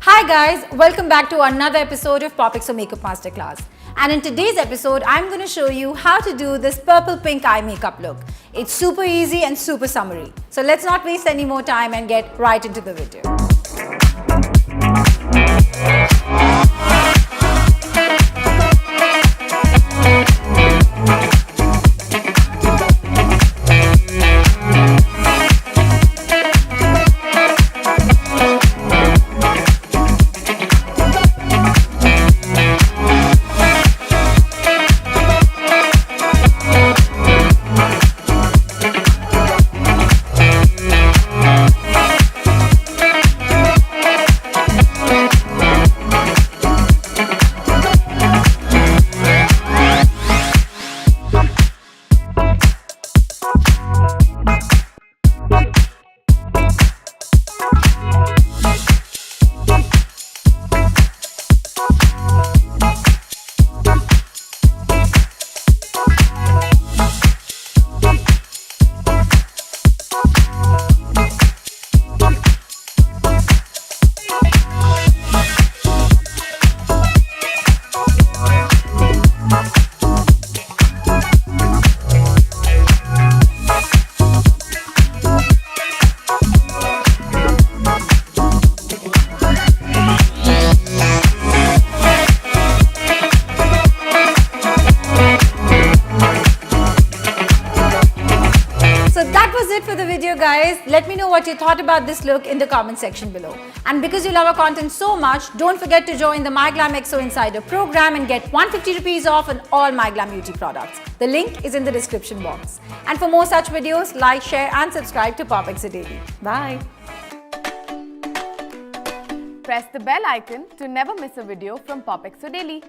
Hi guys, welcome back to another episode of Popixo Makeup Masterclass. And in today's episode, I'm going to show you how to do this purple pink eye makeup look. It's super easy and super summery. So let's not waste any more time and get right into the video. For the video guys, let me know what you thought about this look in the comment section below. And because you love our content so much, don't forget to join the MyGlamXO Insider program and get 150 rupees off on all MyGlam beauty products. The link is in the description box. And for more such videos, like, share and subscribe to Popixo Daily. Bye. Press the bell icon to never miss a video from Popixo Daily.